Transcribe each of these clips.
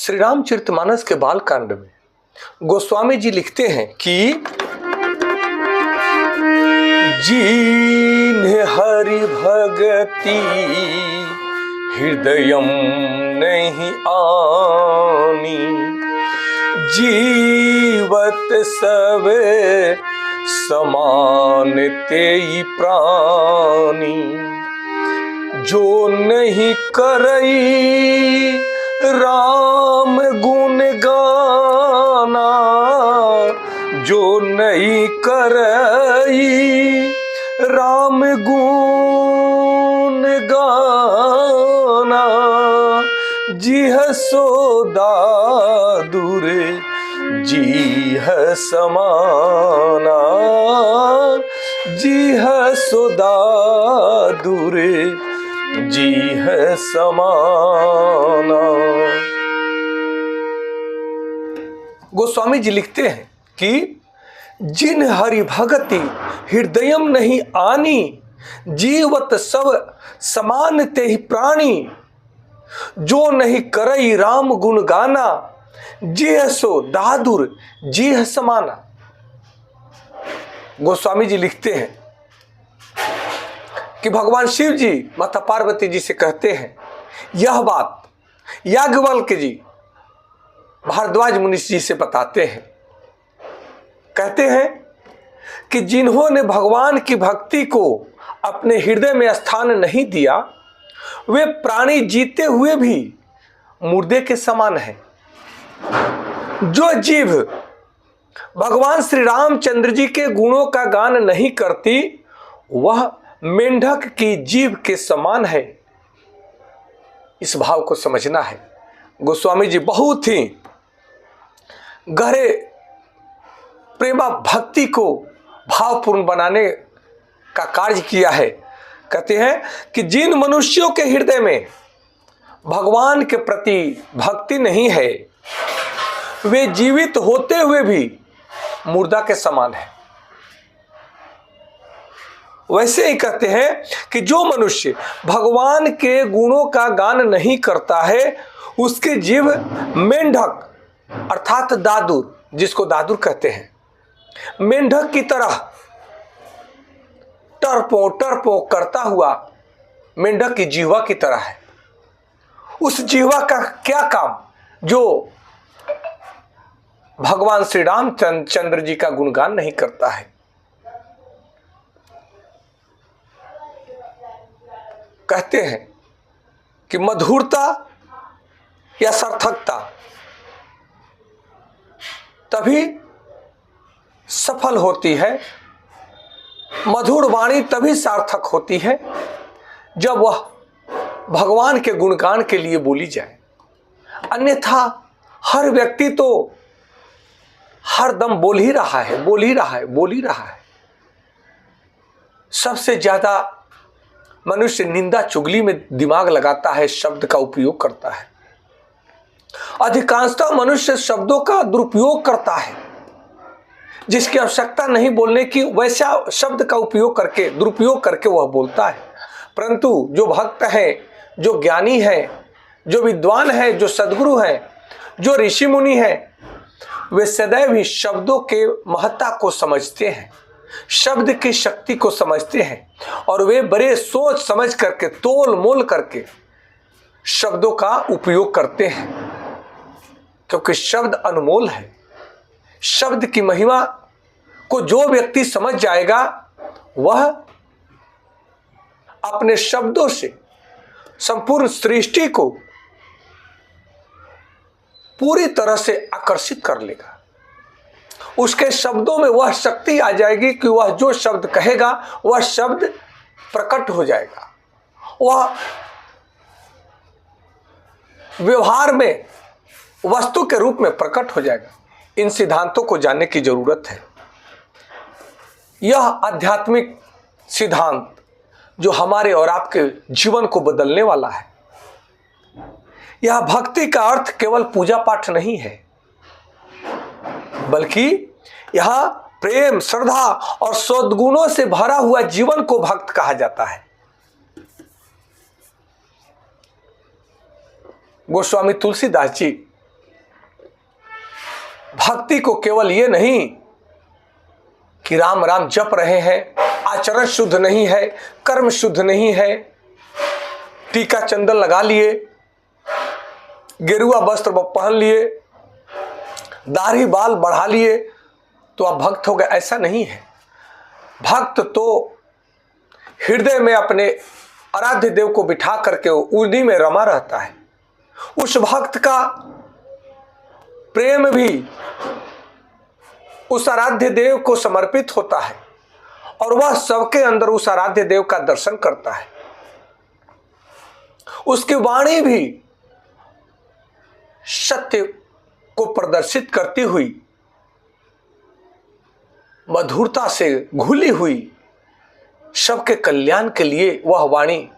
श्री रामचरितमानस के बाल कांड में गोस्वामी जी लिखते हैं कि जिन्हें हरि भगति हृदयम नहीं आनी, जीवत सब समान तेई प्राणी, जो नहीं करई राम गुण गाना, जो नहीं करई राम गुण गाना, जिह सोदा दूर जीह समाना, जीह सोदा दूर जीह समाना। गोस्वामी जी लिखते हैं कि जिन हरि भगति हृदयम नहीं आनी, जीवत सब समान ते ही प्राणी, जो नहीं करई राम गुण गाना, जिह सो दादुर जीह समाना। गोस्वामी जी लिखते हैं कि भगवान शिव जी माता पार्वती जी से कहते हैं, यह बात याज्ञवल्क्य जी भारद्वाज मुनि जी से बताते हैं। कहते हैं कि जिन्होंने भगवान की भक्ति को अपने हृदय में स्थान नहीं दिया, वे प्राणी जीते हुए भी मुर्दे के समान हैं। जो जीव भगवान श्री रामचंद्र जी के गुणों का गान नहीं करती, वह मेंढक की जीभ के समान है। इस भाव को समझना है। गोस्वामी जी बहुत ही गहरे प्रेमा भक्ति को भावपूर्ण बनाने का कार्य किया है। कहते हैं कि जिन मनुष्यों के हृदय में भगवान के प्रति भक्ति नहीं है, वे जीवित होते हुए भी मुर्दा के समान है। वैसे ही कहते हैं कि जो मनुष्य भगवान के गुणों का गान नहीं करता है, उसकी जीभ मेंढक अर्थात दादुर, जिसको दादुर कहते हैं, मेंढक की तरह टरपो टरपो करता हुआ मेंढक की जीवा की तरह है। उस जीवा का क्या काम जो भगवान श्री रामचंद्र जी का गुणगान नहीं करता है। कहते हैं कि मधुरता या सार्थकता तभी सफल होती है, मधुर वाणी तभी सार्थक होती है जब वह भगवान के गुणगान के लिए बोली जाए। अन्यथा हर व्यक्ति तो हर दम बोल ही रहा है, बोल ही रहा है, बोल ही रहा है। सबसे ज्यादा मनुष्य निंदा चुगली में दिमाग लगाता है, शब्द का उपयोग करता है। अधिकांशतः मनुष्य शब्दों का दुरुपयोग करता है, जिसकी आवश्यकता नहीं बोलने की, वैसा शब्द का उपयोग करके, दुरुपयोग करके वह बोलता है। परंतु जो भक्त हैं, जो ज्ञानी हैं, जो विद्वान हैं, जो सद्गुरु हैं, जो ऋषि मुनि हैं, वे सदैव ही शब्दों के महत्ता को समझते हैं, शब्द की शक्ति को समझते हैं, और वे बड़े सोच समझ करके, तोल मोल करके शब्दों का उपयोग करते हैं, क्योंकि शब्द अनमोल है। शब्द की महिमा को जो व्यक्ति समझ जाएगा, वह अपने शब्दों से संपूर्ण सृष्टि को पूरी तरह से आकर्षित कर लेगा। उसके शब्दों में वह शक्ति आ जाएगी कि वह जो शब्द कहेगा, वह शब्द प्रकट हो जाएगा, वह व्यवहार में वस्तु के रूप में प्रकट हो जाएगा। इन सिद्धांतों को जानने की जरूरत है। यह आध्यात्मिक सिद्धांत जो हमारे और आपके जीवन को बदलने वाला है। यह भक्ति का अर्थ केवल पूजा पाठ नहीं है, बल्कि यह प्रेम, श्रद्धा और सद्गुणों से भरा हुआ जीवन को भक्त कहा जाता है। गोस्वामी तुलसीदास जी भक्ति को केवल ये नहीं कि राम राम जप रहे हैं, आचरण शुद्ध नहीं है, कर्म शुद्ध नहीं है, टीका चंदन लगा लिए, गेरुआ वस्त्र पहन लिए, दाढ़ी बाल बढ़ा लिए तो आप भक्त हो गए, ऐसा नहीं है। भक्त तो हृदय में अपने आराध्य देव को बिठा करके उन्हीं में रमा रहता है। उस भक्त का प्रेम भी उस आराध्य देव को समर्पित होता है और वह सबके अंदर उस आराध्य देव का दर्शन करता है। उसकी वाणी भी सत्य को प्रदर्शित करती हुई, मधुरता से घुली हुई, सबके कल्याण के लिए वह वाणी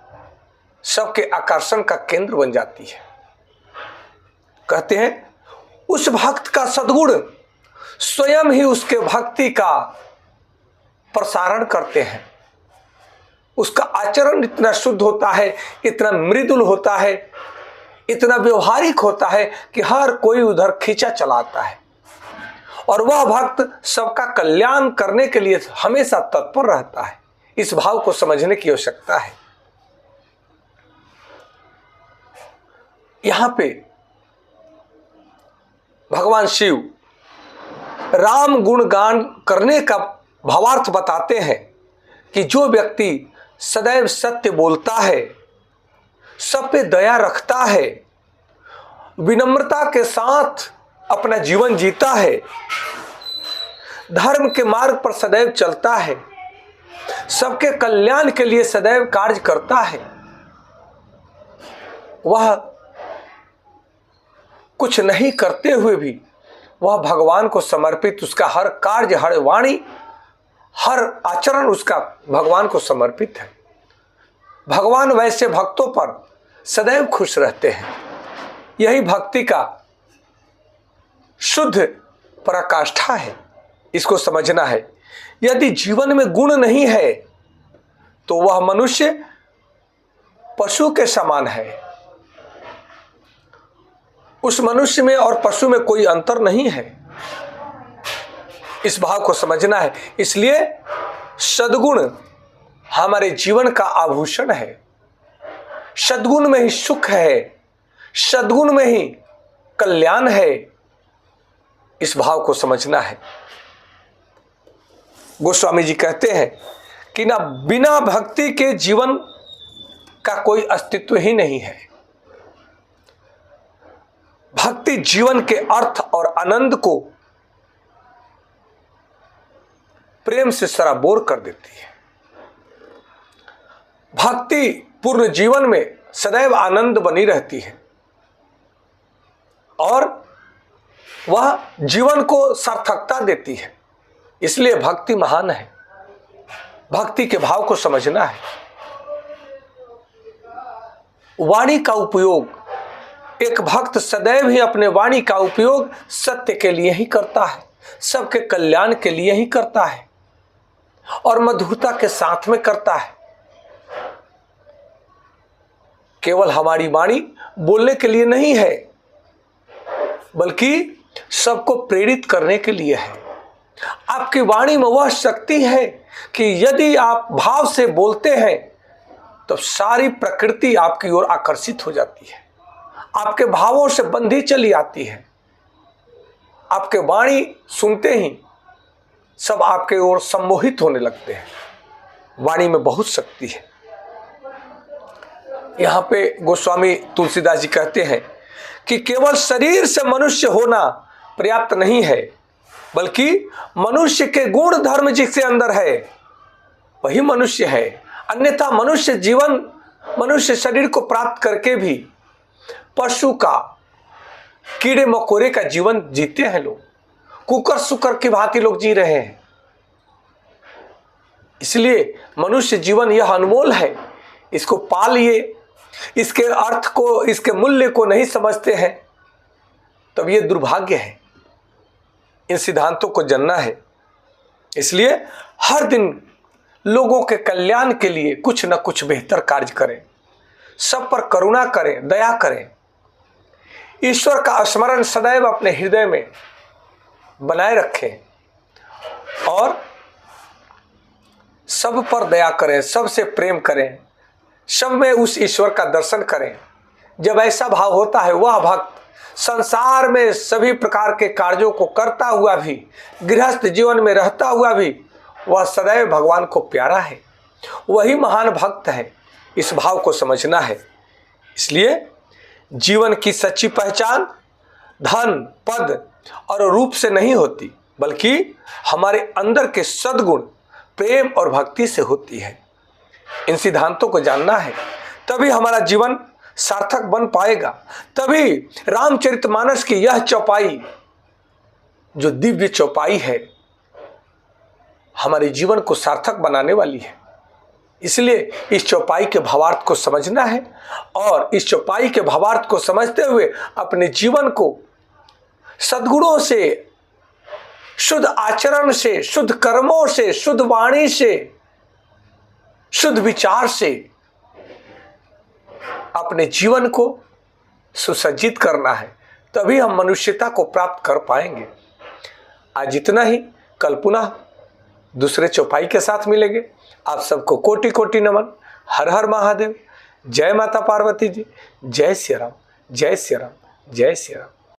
सबके आकर्षण का केंद्र बन जाती है। कहते हैं उस भक्त का सद्गुण स्वयं ही उसके भक्ति का प्रसारण करते हैं। उसका आचरण इतना शुद्ध होता है, इतना मृदुल होता है, इतना व्यवहारिक होता है कि हर कोई उधर खींचा चलाता है और वह भक्त सबका कल्याण करने के लिए हमेशा तत्पर रहता है। इस भाव को समझने की आवश्यकता है। यहां पे भगवान शिव राम गुणगान करने का भावार्थ बताते हैं कि जो व्यक्ति सदैव सत्य बोलता है, सब पे दया रखता है, विनम्रता के साथ अपना जीवन जीता है, धर्म के मार्ग पर सदैव चलता है, सबके कल्याण के लिए सदैव कार्य करता है, वह कुछ नहीं करते हुए भी वह भगवान को समर्पित, उसका हर कार्य, हर वाणी, हर आचरण उसका भगवान को समर्पित है। भगवान वैसे भक्तों पर सदैव खुश रहते हैं। यही भक्ति का शुद्ध पराकाष्ठा है। इसको समझना है। यदि जीवन में गुण नहीं है तो वह मनुष्य पशु के समान है। उस मनुष्य में और पशु में कोई अंतर नहीं है। इस भाव को समझना है। इसलिए सद्गुण हमारे जीवन का आभूषण है। सद्गुण में ही सुख है, सद्गुण में ही कल्याण है। इस भाव को समझना है। गोस्वामी जी कहते हैं कि ना बिना भक्ति के जीवन का कोई अस्तित्व ही नहीं है। भक्ति जीवन के अर्थ और आनंद को प्रेम से सराबोर कर देती है। भक्ति पूर्ण जीवन में सदैव आनंद बनी रहती है और वह जीवन को सार्थकता देती है। इसलिए भक्ति महान है। भक्ति के भाव को समझना है। वाणी का उपयोग, एक भक्त सदैव ही अपने वाणी का उपयोग सत्य के लिए ही करता है, सबके कल्याण के लिए ही करता है और मधुरता के साथ में करता है। केवल हमारी वाणी बोलने के लिए नहीं है, बल्कि सबको प्रेरित करने के लिए है। आपकी वाणी में वह शक्ति है कि यदि आप भाव से बोलते हैं तो सारी प्रकृति आपकी ओर आकर्षित हो जाती है, आपके भावों से बंधी चली आती है। आपके वाणी सुनते ही सब आपके ओर सम्मोहित होने लगते हैं। वाणी में बहुत शक्ति है। यहाँ पे गोस्वामी तुलसीदास जी कहते हैं कि केवल शरीर से मनुष्य होना पर्याप्त नहीं है, बल्कि मनुष्य के गुण धर्म जिसके अंदर है वही मनुष्य है। अन्यथा मनुष्य शरीर को प्राप्त करके भी पशु का, कीड़े मकोड़े का जीवन जीते हैं लोग। कुकर सुकर की भांति लोग जी रहे हैं। इसलिए मनुष्य जीवन यह अनमोल है, इसको पालिए। इसके अर्थ को, इसके मूल्य को नहीं समझते हैं तब ये दुर्भाग्य है। इन सिद्धांतों को जानना है। इसलिए हर दिन लोगों के कल्याण के लिए कुछ न कुछ बेहतर कार्य करें, सब पर करुणा करें, दया करें। ईश्वर का स्मरण सदैव अपने हृदय में बनाए रखें और सब पर दया करें, सबसे प्रेम करें, सब में उस ईश्वर का दर्शन करें। जब ऐसा भाव होता है, वह भक्त संसार में सभी प्रकार के कार्यों को करता हुआ भी, गृहस्थ जीवन में रहता हुआ भी, वह सदैव भगवान को प्यारा है, वही महान भक्त है। इस भाव को समझना है। इसलिए जीवन की सच्ची पहचान धन, पद और रूप से नहीं होती, बल्कि हमारे अंदर के सद्गुण, प्रेम और भक्ति से होती है। इन सिद्धांतों को जानना है, तभी हमारा जीवन सार्थक बन पाएगा। तभी रामचरितमानस की यह चौपाई, जो दिव्य चौपाई है, हमारे जीवन को सार्थक बनाने वाली है। इसलिए इस चौपाई के भावार्थ को समझना है और इस चौपाई के भावार्थ को समझते हुए अपने जीवन को सद्गुणों से, शुद्ध आचरण से, शुद्ध कर्मों से, शुद्ध वाणी से, शुद्ध विचार से अपने जीवन को सुसज्जित करना है। तभी हम मनुष्यता को प्राप्त कर पाएंगे। आज इतना ही। कल पुनः दूसरे चौपाई के साथ मिलेंगे। आप सबको कोटि कोटि नमन। हर हर महादेव। जय माता पार्वती जी। जय श्री राम, जय श्री राम, जय श्री राम।